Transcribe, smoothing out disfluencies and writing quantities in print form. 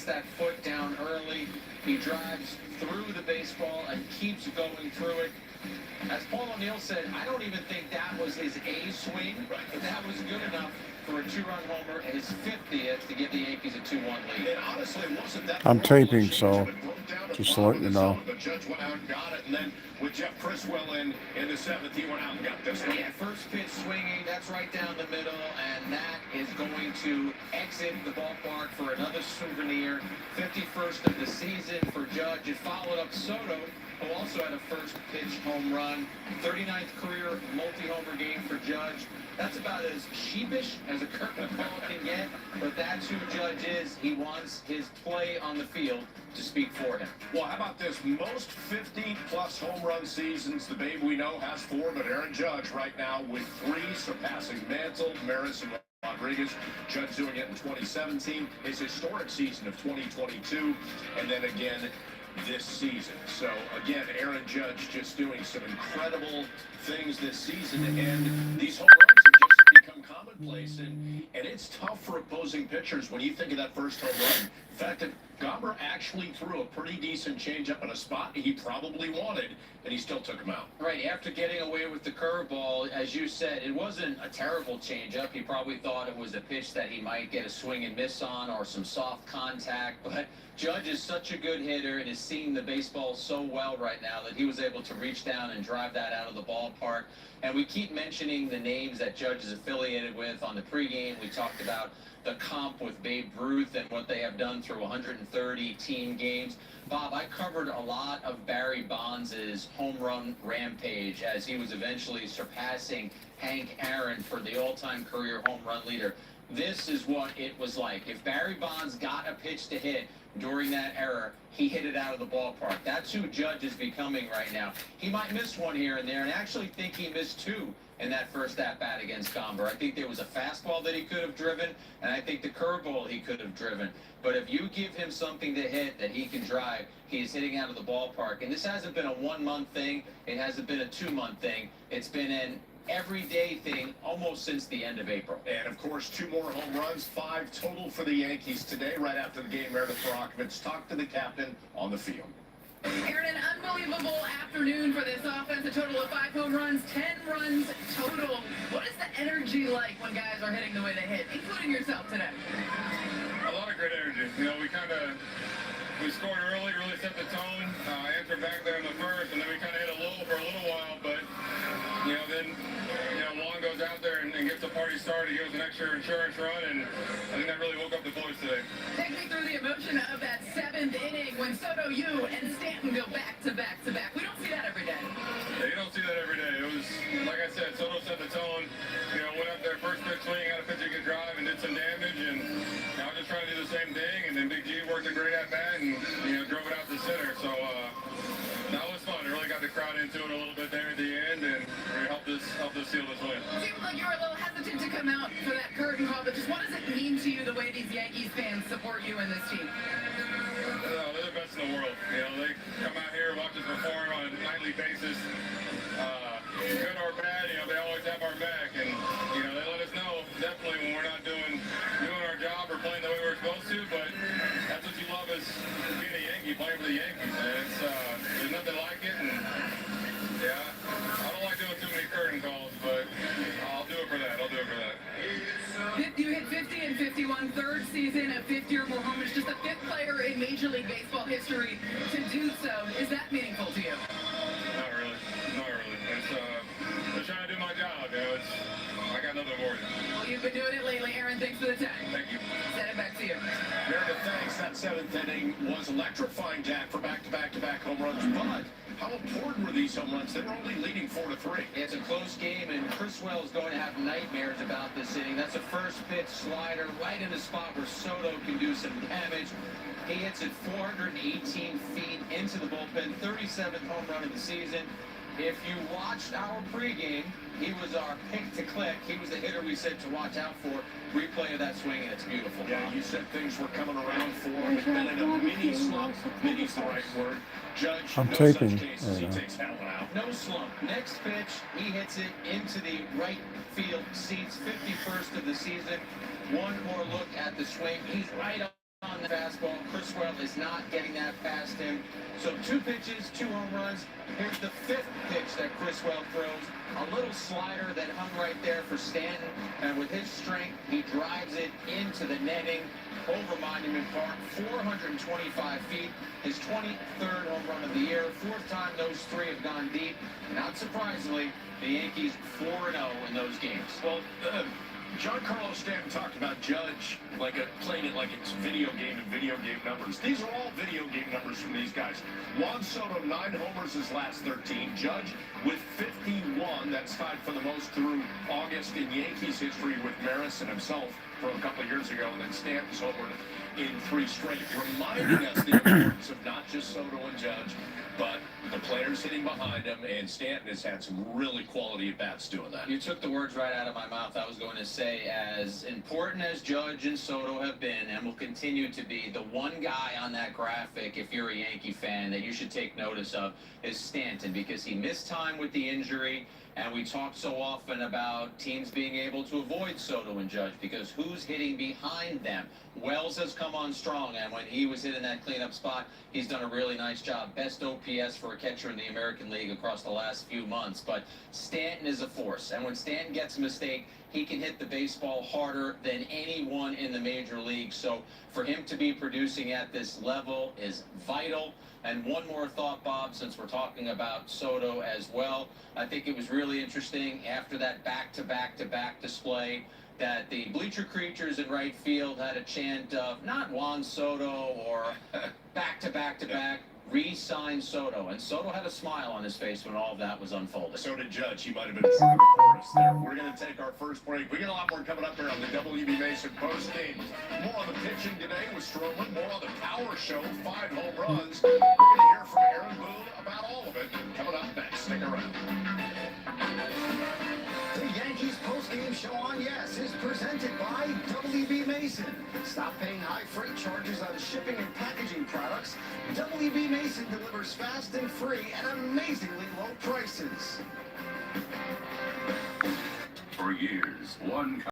gets that foot down early. He drives through the baseball and keeps going through it. As Paul O'Neill said, I don't even think that was his A swing, but that was good enough for a two-run homer, his 50th, to give the Yankees a 2-1 lead. It honestly wasn't that. I'm taping, so just to let you know. The Judge went out and got it, and then with Jeff Criswell in the seventh, he went out and got this one. Yeah, first pitch swinging, that's right down the middle, and that is going to exit the ballpark for another souvenir. 51st of the season for Judge. It followed up Soto, who also had a first pitch home run. 39th career multi-homer game for Judge. That's about as sheepish as a Kurt McCall can get, but that's who Judge is. He wants his play on the field to speak for him. Well, how about this? Most 50-plus home run seasons, the babe we know has 4, but Aaron Judge right now with 3, surpassing Mantle, Maris, and Rodriguez. Judge doing it in 2017, his historic season of 2022, and then again this season. So again, Aaron Judge just doing some incredible things this season, and these home runs have just become commonplace, and it's tough for opposing pitchers when you think of that first home run. In fact, Gomber actually threw a pretty decent changeup in a spot he probably wanted, and he still took him out. Right, after getting away with the curveball, as you said, it wasn't a terrible changeup. He probably thought it was a pitch that he might get a swing and miss on or some soft contact, but Judge is such a good hitter and is seeing the baseball so well right now that he was able to reach down and drive that out of the ballpark. And we keep mentioning the names that Judge is affiliated with on the pregame. We talked about the comp with Babe Ruth and what they have done through 130 team games. Bob, I covered a lot of Barry Bonds' home run rampage as he was eventually surpassing Hank Aaron for the all-time career home run leader. This is what it was like. If Barry Bonds got a pitch to hit during that era, he hit it out of the ballpark. That's who Judge is becoming right now. He might miss one here and there, and I actually think he missed 2 in that first at-bat against Gomber. I think there was a fastball that he could have driven, and I think the curveball he could have driven. But if you give him something to hit that he can drive, he is hitting out of the ballpark. And this hasn't been a 1-month thing. It hasn't been a 2-month thing. It's been an everyday thing almost since the end of April. And of course, 2 more home runs, 5 total for the Yankees today. Right after the game, Meredith Barakovich talked to the captain on the field. Aaron, an unbelievable afternoon for this offense. A total of 5 home runs, 10 runs total. What is the energy like when guys are hitting the way they hit, including yourself today? A lot of great energy. You know, we scored early, really set the tone. Answered back there in the first, and then we kind of hit a lull for a little while. But then Juan goes out there and gets the party started. He gives an extra insurance run, and I think that really woke up the boys today. Take me through the emotion of that 7th inning when Soto, you, and Stanton go back to back to back. We don't see that every day. Yeah, you don't see that every day. It was, like I said, Soto set the tone. Went up there, first pitch swing, had a pitch he could drive, and did some damage. And I was just trying to do the same thing. And then Big G worked a great at bat and drove it out the center. So that was fun. It really got the crowd into it a little bit there at the end, and it helped us seal this win. It seemed like you were a little hesitant to come out for that curtain call, but just what does it mean to you the way these Yankees fans support you and this team? They're the best in the world. They come out here, watch us perform on a nightly basis. Good or bad, they always have our back, and they let us know definitely when we're not doing our job or playing the way we're supposed to. But that's what you love is being a Yankee, playing for the Yankees. And there's nothing like it. And I don't like doing too many curtain calls, but I'll do it for that. You hit 50 and 51, 3rd season of 50 or more homers, just the 5th player in Major League Baseball history to do so. Is that meaningful to you? Not really. Just trying to do my job. I got nothing more to do. Well, you've been doing it lately, Aaron. Thanks for the time. Thank you. Send it back to you. Meredith, thanks. That 7th inning was electrifying, Jack, for back-to-back home runs. But how important were these home runs? They were only leading 4-3. It's a close game, and Criswell is going to have nightmares about this inning. That's a first pitch slider right in the spot where Soto can do some damage. He hits it 418 feet into the bullpen, 37th home run of the season. If you watched our pregame, he was our pick to click. He was the hitter we said to watch out for. Replay of that swing, and it's beautiful. Yeah, you said things were coming around for him. It's been in a mini slump. Mini's the right word. Judge, I'm no taping. such cases. He takes that one out. No slump. Next pitch, he hits it into the right field seats, 51st of the season. One more look at the swing. He's right on on the fastball. Criswell is not getting that past him. So 2 pitches, 2 home runs. Here's the 5th pitch that Criswell throws. A little slider that hung right there for Stanton. And with his strength, he drives it into the netting over Monument Park, 425 feet. His 23rd home run of the year. 4th time those 3 have gone deep. Not surprisingly, the Yankees 4-0 in those games. Well, Giancarlo Stanton talked about Judge playing it like it's video game and video game numbers. These are all video game numbers from these guys. Juan Soto, 9 homers his last 13. Judge with 51. That's tied for the most through August in Yankees history with Maris and himself from a couple of years ago. And then Stanton's homered in 3 straight, reminding us the importance of not just Soto and Judge, but the players hitting behind him, and Stanton has had some really quality at-bats doing that. You took the words right out of my mouth. I was going to say, as important as Judge and Soto have been and will continue to be, the one guy on that graphic, if you're a Yankee fan, that you should take notice of is Stanton, because he missed time with the injury. And we talk so often about teams being able to avoid Soto and Judge because who's hitting behind them? Wells has come on strong, and when he was hitting that cleanup spot, he's done a really nice job. Best OPS for a catcher in the American League across the last few months. But Stanton is a force, and when Stanton gets a mistake, he can hit the baseball harder than anyone in the major league. So for him to be producing at this level is vital. And one more thought, Bob, since we're talking about Soto as well. I think it was really interesting after that back-to-back-to-back display that the bleacher creatures in right field had a chant of not Juan Soto or back-to-back-to-back, re-sign Soto. And Soto had a smile on his face when all of that was unfolding. So did Judge. He might have been a part of the chorus there. We're going to take our first break. We got a lot more coming up here on the W.B. Mason post-game. More on the pitching today with Stroman. More on the power show, 5 home runs. We're going to hear from Aaron Boone about all of it coming up next. Stick around. The Yankees post-game show on Yes is presented by W.B. Mason. Stop paying high freight charges on shipping and packaging products. W.B. Mason delivers fast and free at amazingly low prices. For years, one